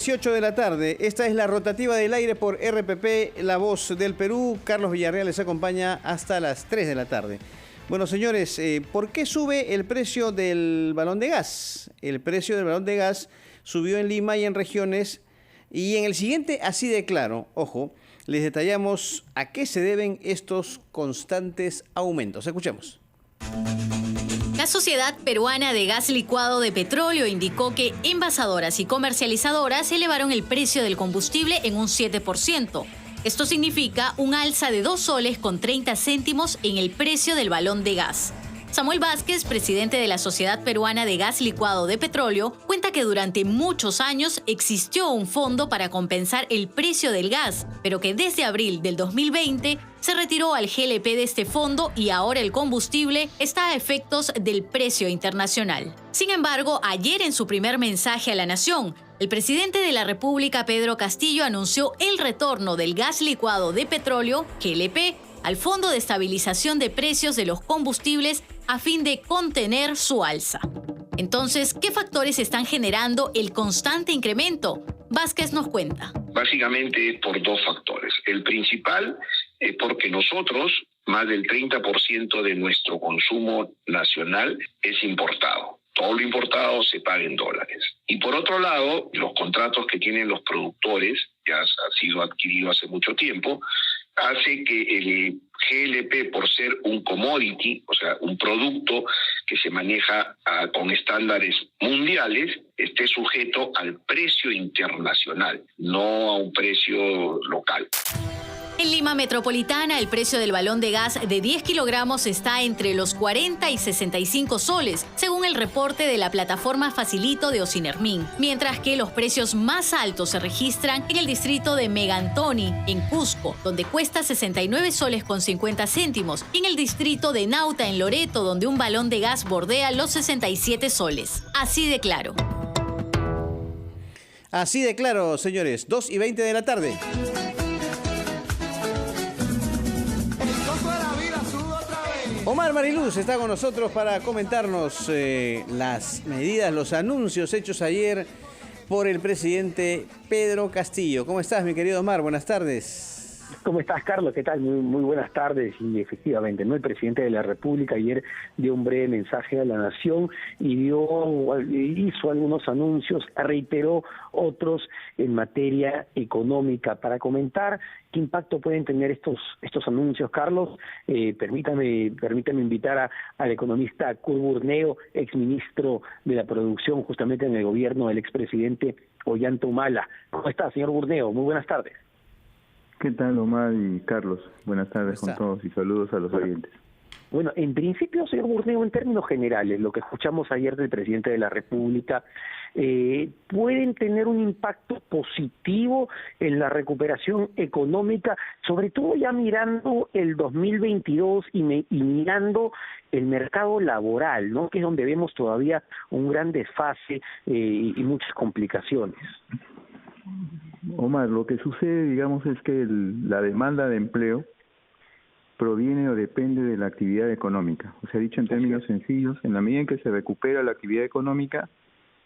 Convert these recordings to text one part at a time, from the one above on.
18 de la tarde. Esta es la rotativa del aire por RPP, La Voz del Perú. Carlos Villarreal les acompaña hasta las 3 de la tarde. Bueno, señores, ¿por qué sube el precio del balón de gas? El precio del balón de gas subió en Lima y en regiones. Y en el siguiente, así de claro, ojo, les detallamos a qué se deben estos constantes aumentos. Escuchemos. La Sociedad Peruana de Gas Licuado de Petróleo indicó que envasadoras y comercializadoras elevaron el precio del combustible en un 7%. Esto significa un alza de 2 soles con 30 céntimos en el precio del balón de gas. Samuel Vázquez, presidente de la Sociedad Peruana de Gas Licuado de Petróleo, cuenta que durante muchos años existió un fondo para compensar el precio del gas, pero que desde abril del 2020 se retiró al GLP de este fondo y ahora el combustible está a efectos del precio internacional. Sin embargo, ayer en su primer mensaje a la nación, el presidente de la República, Pedro Castillo, anunció el retorno del gas licuado de petróleo, GLP, al Fondo de Estabilización de Precios de los Combustibles a fin de contener su alza. Entonces, ¿qué factores están generando el constante incremento? Vázquez nos cuenta. Básicamente por dos factores. El principal es porque nosotros, más del 30% de nuestro consumo nacional es importado. Todo lo importado se paga en dólares. Y por otro lado, los contratos que tienen los productores, ya ha sido adquirido hace mucho tiempo, hace que el GLP, por ser un commodity, o sea, un producto que se maneja con estándares mundiales, esté sujeto al precio internacional, no a un precio local. En Lima Metropolitana, el precio del balón de gas de 10 kilogramos está entre los 40 y 65 soles, según el reporte de la plataforma Facilito de Ocinermin, mientras que los precios más altos se registran en el distrito de Megantoni, en Cusco, donde cuesta 69 soles con 50 céntimos, y en el distrito de Nauta, en Loreto, donde un balón de gas bordea los 67 soles. Así de claro. Así de claro, señores. 2:20 de la tarde. Omar Mariluz está con nosotros para comentarnos las medidas, los anuncios hechos ayer por el presidente Pedro Castillo. ¿Cómo estás, mi querido Omar? Buenas tardes. ¿Cómo estás, Carlos? ¿Qué tal? Muy buenas tardes. Y efectivamente, ¿no? El presidente de la República ayer dio un breve mensaje a la nación y hizo algunos anuncios, reiteró otros en materia económica. Para comentar qué impacto pueden tener estos anuncios, Carlos, permítame invitar al economista Kurt Burneo, exministro de la Producción, justamente en el gobierno del expresidente Ollanta Humala. ¿Cómo está, señor Burneo? Muy buenas tardes. ¿Qué tal, Omar y Carlos? Buenas tardes con todos y saludos a los oyentes. Bueno, en principio, señor Burneo, en términos generales, lo que escuchamos ayer del presidente de la República, ¿pueden tener un impacto positivo en la recuperación económica, sobre todo ya mirando el 2022 y mirando el mercado laboral, ¿no? Que es donde vemos todavía un gran desfase y muchas complicaciones? Omar, lo que sucede, digamos, es que la demanda de empleo proviene o depende de la actividad económica. O sea, dicho en términos sencillos, en la medida en que se recupera la actividad económica,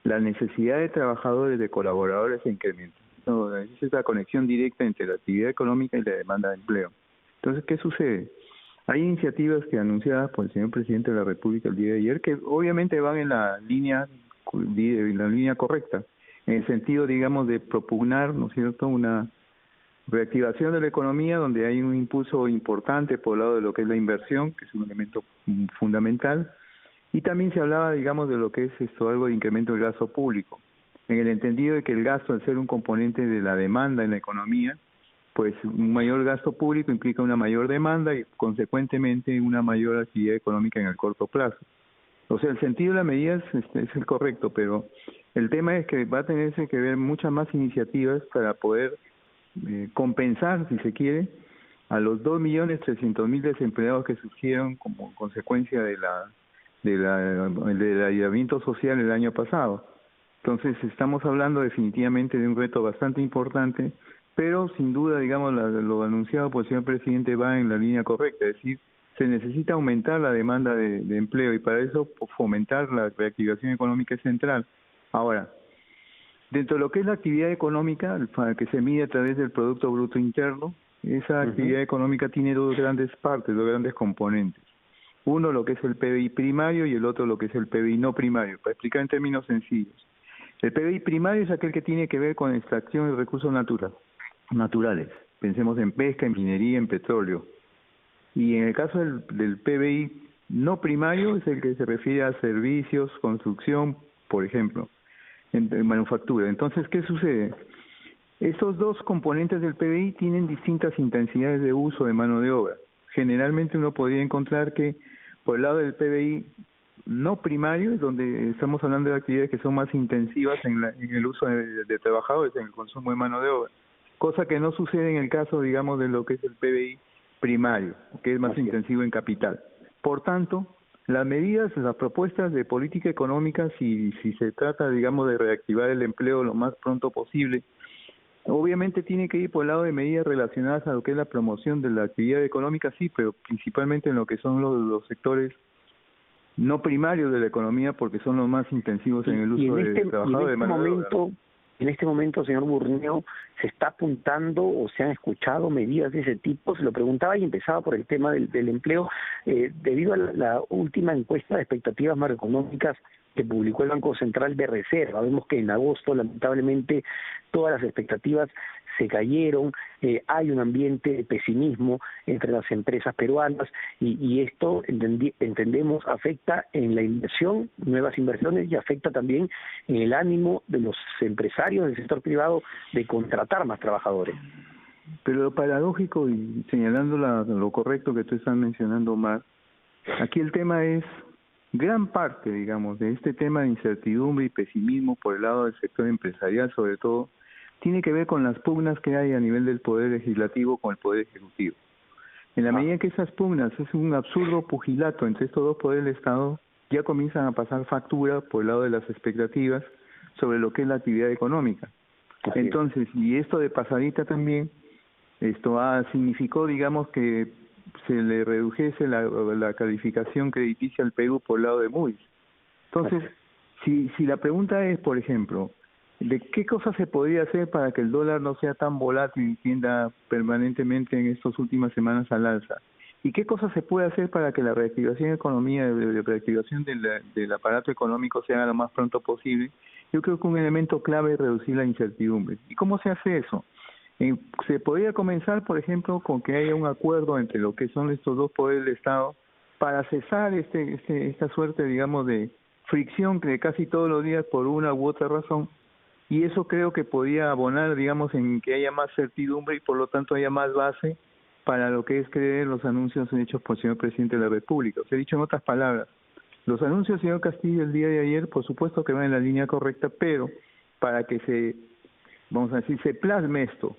la necesidad de trabajadores, de colaboradores se incrementa. No, esa es la conexión directa entre la actividad económica y la demanda de empleo. Entonces, ¿qué sucede? Hay iniciativas que anunciadas por el señor presidente de la República el día de ayer que obviamente van en la línea correcta, en el sentido, digamos, de propugnar, ¿no es cierto?, una reactivación de la economía donde hay un impulso importante por el lado de lo que es la inversión, que es un elemento fundamental, y también se hablaba, digamos, de lo que es algo de incremento del gasto público, en el entendido de que el gasto, al ser un componente de la demanda en la economía, pues un mayor gasto público implica una mayor demanda y, consecuentemente, una mayor actividad económica en el corto plazo. O sea, el sentido de la medida es el correcto, pero el tema es que va a tenerse que ver muchas más iniciativas para poder compensar, si se quiere, a los 2.300.000 desempleados que surgieron como consecuencia del aislamiento social el año pasado. Entonces, estamos hablando definitivamente de un reto bastante importante, pero sin duda, digamos, lo anunciado por el señor presidente va en la línea correcta, es decir, se necesita aumentar la demanda de empleo y para eso fomentar la reactivación económica es central. Ahora, Dentro de lo que es la actividad económica, que se mide a través del Producto Bruto Interno, esa actividad económica tiene dos grandes partes, dos grandes componentes. Uno, lo que es el PBI primario, y el otro, lo que es el PBI no primario. Para explicar en términos sencillos, el PBI primario es aquel que tiene que ver con extracción de recursos naturales. Pensemos en pesca, en minería, en petróleo. Y en el caso del PBI no primario es el que se refiere a servicios, construcción, por ejemplo, en manufactura. Entonces, ¿qué sucede? Estos dos componentes del PBI tienen distintas intensidades de uso de mano de obra. Generalmente uno podría encontrar que por el lado del PBI no primario es donde estamos hablando de actividades que son más intensivas en el uso de trabajadores, en el consumo de mano de obra, cosa que no sucede en el caso, digamos, de lo que es el PBI primario, que es más intensivo en capital. Por tanto, las medidas, las propuestas de política económica, si se trata, digamos, de reactivar el empleo lo más pronto posible, obviamente tiene que ir por el lado de medidas relacionadas a lo que es la promoción de la actividad económica, sí, pero principalmente en lo que son los sectores no primarios de la economía, porque son los más intensivos en el uso de trabajadores de mano de obra. En este momento, señor Burneo, ¿se está apuntando o se han escuchado medidas de ese tipo? Se lo preguntaba y empezaba por el tema del empleo. Debido a la última encuesta de expectativas macroeconómicas que publicó el Banco Central de Reserva, vemos que en agosto, lamentablemente, todas las expectativas se cayeron, hay un ambiente de pesimismo entre las empresas peruanas y esto, entendemos, afecta en la inversión, nuevas inversiones, y afecta también en el ánimo de los empresarios del sector privado de contratar más trabajadores. Pero lo paradójico, y señalando lo correcto que tú estás mencionando, Omar, aquí el tema es, gran parte, digamos, de este tema de incertidumbre y pesimismo por el lado del sector empresarial, sobre todo, tiene que ver con las pugnas que hay a nivel del Poder Legislativo con el Poder Ejecutivo. En la medida que esas pugnas es un absurdo pugilato entre estos dos poderes del Estado, ya comienzan a pasar factura por el lado de las expectativas sobre lo que es la actividad económica. Entonces, y esto de pasadita también, esto significó, digamos, que se le redujese la calificación crediticia al Perú por el lado de Moody's. Entonces, si la pregunta es, por ejemplo, ¿de qué cosas se podría hacer para que el dólar no sea tan volátil y tienda permanentemente en estas últimas semanas al alza? ¿Y qué cosas se puede hacer para que la reactivación de economía, la reactivación del aparato económico se haga lo más pronto posible? Yo creo que un elemento clave es reducir la incertidumbre. ¿Y cómo se hace eso? Se podría comenzar, por ejemplo, con que haya un acuerdo entre lo que son estos dos poderes del Estado para cesar esta suerte, digamos, de fricción que casi todos los días por una u otra razón. Y eso creo que podría abonar, digamos, en que haya más certidumbre y por lo tanto haya más base para lo que es creer los anuncios hechos por el señor Presidente de la República. O sea, dicho en otras palabras, los anuncios del señor Castillo el día de ayer, por supuesto que van en la línea correcta, pero para que se plasme esto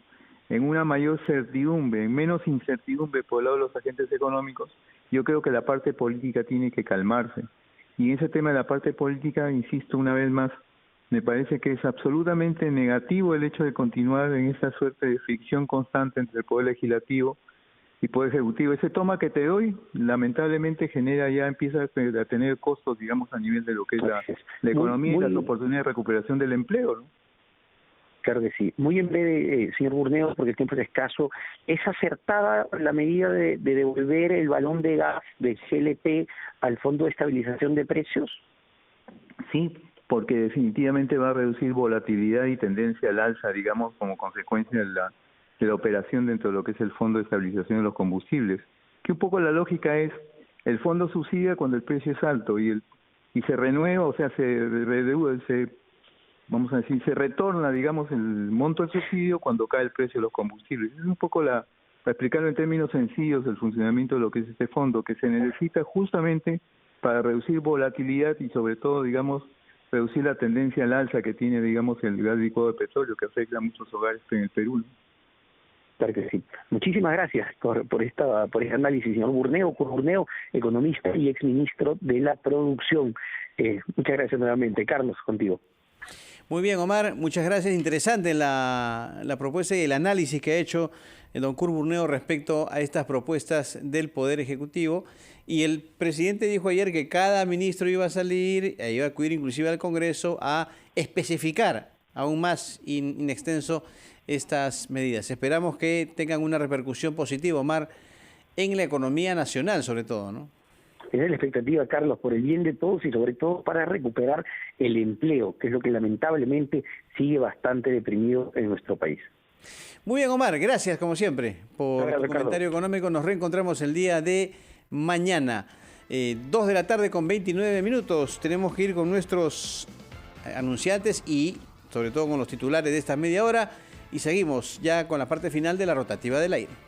en una mayor certidumbre, en menos incertidumbre por el lado de los agentes económicos, yo creo que la parte política tiene que calmarse. Y en ese tema de la parte política, insisto una vez más, me parece que es absolutamente negativo el hecho de continuar en esta suerte de fricción constante entre el Poder Legislativo y Poder Ejecutivo. Ese toma que te doy, lamentablemente empieza a tener costos, digamos, a nivel de lo que es la economía y las oportunidades de recuperación del empleo, ¿no? Claro que sí. Muy en breve, señor Burneo, porque el tiempo es escaso, ¿es acertada la medida de devolver el balón de gas del GLP al Fondo de Estabilización de Precios? Sí, porque definitivamente va a reducir volatilidad y tendencia al alza, digamos, como consecuencia de la operación dentro de lo que es el Fondo de Estabilización de los Combustibles. Que un poco la lógica es, el fondo subsidia cuando el precio es alto y se renueva, o sea, se retorna, digamos, el monto del subsidio cuando cae el precio de los combustibles. Es un poco para explicarlo en términos sencillos, el funcionamiento de lo que es este fondo, que se necesita justamente para reducir volatilidad y sobre todo, digamos, reducir la tendencia al alza que tiene, digamos, el gas licuado de petróleo, que afecta a muchos hogares en el Perú. Claro que sí. Muchísimas gracias por este análisis, señor Burneo, economista y exministro de la Producción. Muchas gracias nuevamente. Carlos, contigo. Muy bien, Omar, muchas gracias. Interesante la propuesta y el análisis que ha hecho el don Kurt Burneo respecto a estas propuestas del Poder Ejecutivo. Y el presidente dijo ayer que cada ministro iba a salir, iba a acudir inclusive al Congreso a especificar aún más in extenso estas medidas. Esperamos que tengan una repercusión positiva, Omar, en la economía nacional sobre todo, ¿no? Esa es la expectativa, Carlos, por el bien de todos y sobre todo para recuperar el empleo, que es lo que lamentablemente sigue bastante deprimido en nuestro país. Muy bien, Omar, gracias como siempre por tu comentario económico. Nos reencontramos el día de mañana, 2 de la tarde con 29 minutos. Tenemos que ir con nuestros anunciantes y sobre todo con los titulares de esta media hora y seguimos ya con la parte final de la rotativa del aire.